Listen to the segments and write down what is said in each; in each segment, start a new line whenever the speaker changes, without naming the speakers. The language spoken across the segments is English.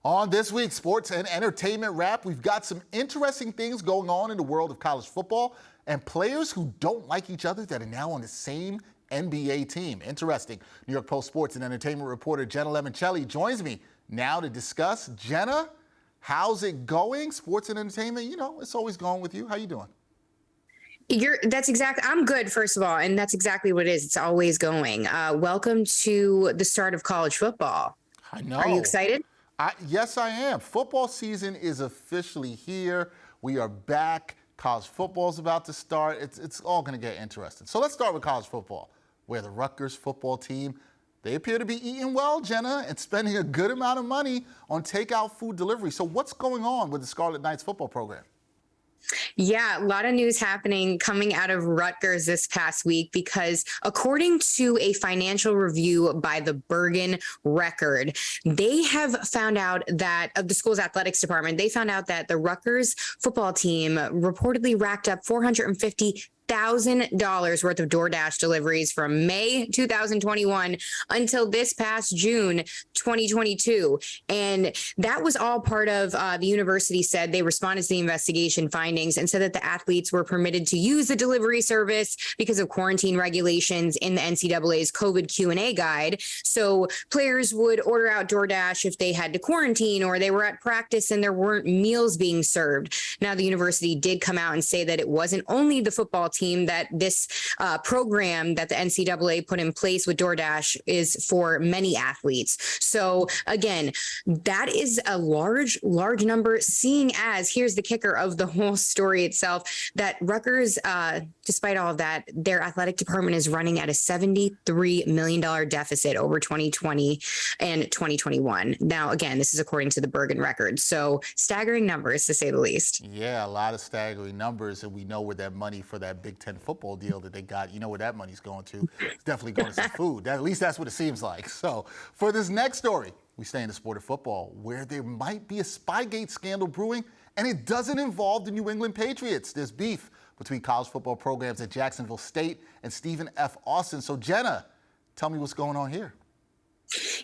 On this week's Sports and Entertainment Wrap, we've got some interesting things going on in the world of college football and players who don't like each other that are now on the same NBA team. Interesting. New York Post sports and entertainment reporter Jenna Lemoncelli joins me now to discuss. Jenna, how's it going? Sports and entertainment, it's always going with you. How you doing?
I'm good, first of all, and that's exactly what it is. It's always going. Welcome to the start of college football.
I know.
Are you excited?
Yes, I am. Football season is officially here. We are back. College football is about to start. It's all going to get interesting. So let's start with college football, where the Rutgers football team, they appear to be eating well, Jenna, and spending a good amount of money on takeout food delivery. So what's going on with the Scarlet Knights football program?
Yeah, a lot of news happening coming out of Rutgers this past week because according to a financial review by the Bergen Record, they have found out that of the school's athletics department, they found out that the Rutgers football team reportedly racked up $450,000 worth of DoorDash deliveries from May 2021 until this past June 2022. And that was all part of the university said they responded to the investigation findings and said that the athletes were permitted to use the delivery service because of quarantine regulations in the NCAA's COVID Q&A guide. So players would order out DoorDash if they had to quarantine or they were at practice and there weren't meals being served. Now, the university did come out and say that it wasn't only the football team, that this program that the NCAA put in place with DoorDash is for many athletes. So again, that is a large number, seeing as here's the kicker of the whole story itself, that Rutgers, despite all of that, their athletic department is running at a $73 million deficit over 2020 and 2021. Now, again, this is according to the Bergen Record. So staggering numbers, to say the least.
Yeah, a lot of staggering numbers, and we know where that money for that Big Ten football deal that they got, you know where that money's going to. It's definitely going to some food. At least that's what it seems like. So for this next story, we stay in the sport of football, where there might be a Spygate scandal brewing, and it doesn't involve the New England Patriots. There's beef between college football programs at Jacksonville State and Stephen F. Austin. So Jenna, tell me what's going on here.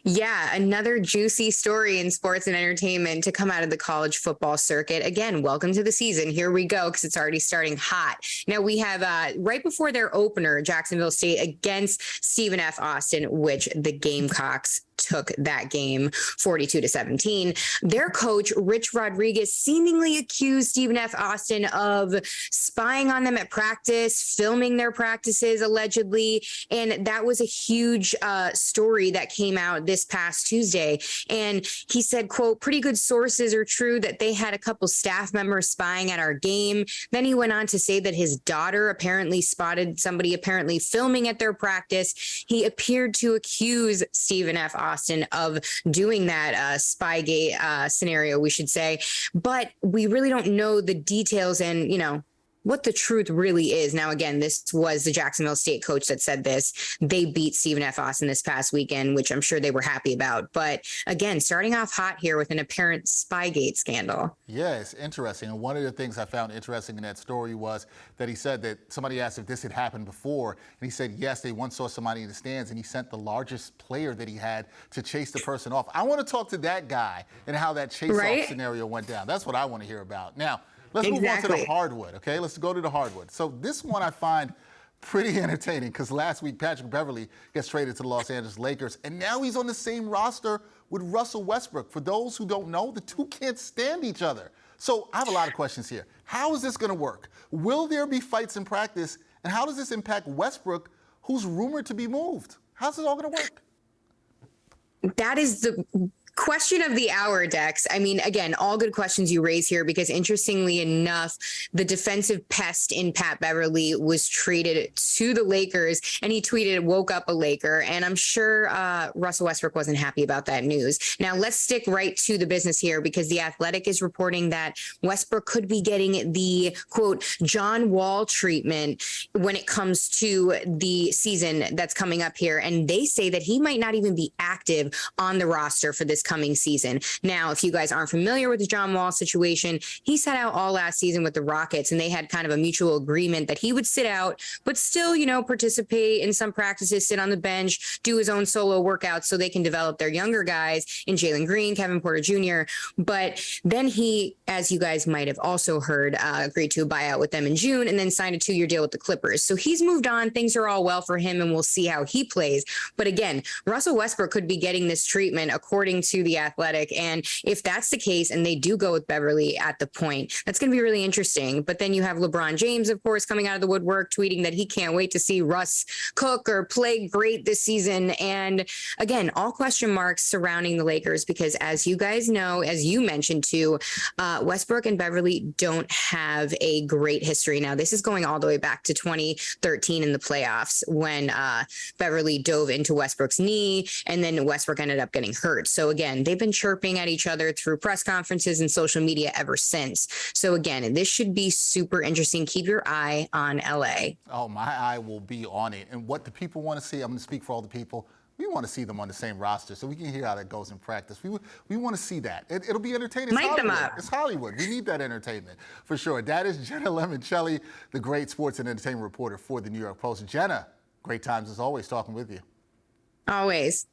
Yeah, another juicy story in sports and entertainment to come out of the college football circuit. Again, welcome to the season. Here we go, because it's already starting hot. Now, we have right before their opener, Jacksonville State against Stephen F. Austin, which the Gamecocks took that game 42-17. Their coach, Rich Rodriguez, seemingly accused Stephen F. Austin of spying on them at practice, filming their practices allegedly. And that was a huge story that came out this past Tuesday. And he said, quote, "Pretty good sources are true that they had a couple staff members spying at our game." Then he went on to say that his daughter apparently spotted somebody apparently filming at their practice. He appeared to accuse Stephen F. Austin of doing that Spygate scenario, we should say. But we really don't know the details and, what the truth really is. Now, again, this was the Jacksonville State coach that said this. They beat Stephen F. Austin this past weekend, which I'm sure they were happy about. But again, starting off hot here with an apparent Spygate scandal.
Yeah, it's interesting. And one of the things I found interesting in that story was that he said that somebody asked if this had happened before. And he said, yes, they once saw somebody in the stands and he sent the largest player that he had to chase the person off. I want to talk to that guy and how that chase-off scenario went down. That's what I want to hear about. Now, let's move on to the hardwood, okay? Let's go to the hardwood. So this one I find pretty entertaining because last week Patrick Beverly gets traded to the Los Angeles Lakers, and now he's on the same roster with Russell Westbrook. For those who don't know, the two can't stand each other. So I have a lot of questions here. How is this going to work? Will there be fights in practice? And how does this impact Westbrook, who's rumored to be moved? How's it all going to work?
That is the question of the hour, Dex. I mean, again, all good questions you raise here, because interestingly enough, the defensive pest in Pat Beverly was traded to the Lakers, and he tweeted, "Woke up a Laker." And I'm sure Russell Westbrook wasn't happy about that news. Now, let's stick right to the business here, because The Athletic is reporting that Westbrook could be getting the, quote, John Wall treatment when it comes to the season that's coming up here. And they say that he might not even be active on the roster for this coming season. Now, if you guys aren't familiar with the John Wall situation, he sat out all last season with the Rockets, and they had kind of a mutual agreement that he would sit out, but still, participate in some practices, sit on the bench, do his own solo workouts so they can develop their younger guys in Jalen Green, Kevin Porter Jr. But then he, as you guys might have also heard, agreed to a buyout with them in June and then signed a 2-year deal with the Clippers. So he's moved on. Things are all well for him, and we'll see how he plays. But again, Russell Westbrook could be getting this treatment according to The Athletic. And if that's the case and they do go with Beverly at the point, that's going to be really interesting. But then you have LeBron James, of course, coming out of the woodwork, tweeting that he can't wait to see Russ cook or play great this season. And again, all question marks surrounding the Lakers because, as you guys know, as you mentioned too, Westbrook and Beverly don't have a great history. Now, this is going all the way back to 2013 in the playoffs when Beverly dove into Westbrook's knee and then Westbrook ended up getting hurt. So again, they've been chirping at each other through press conferences and social media ever since. So again, this should be super interesting. Keep your eye on LA.
Oh, my eye will be on it. And what the people want to see, I'm going to speak for all the people. We want to see them on the same roster so we can hear how that goes in practice. We want to see that. It'll be entertaining.
Mic them up.
It's Hollywood. We need that entertainment for sure. That is Jenna Lemoncelli, the great sports and entertainment reporter for the New York Post. Jenna, great times as always talking with you.
Always.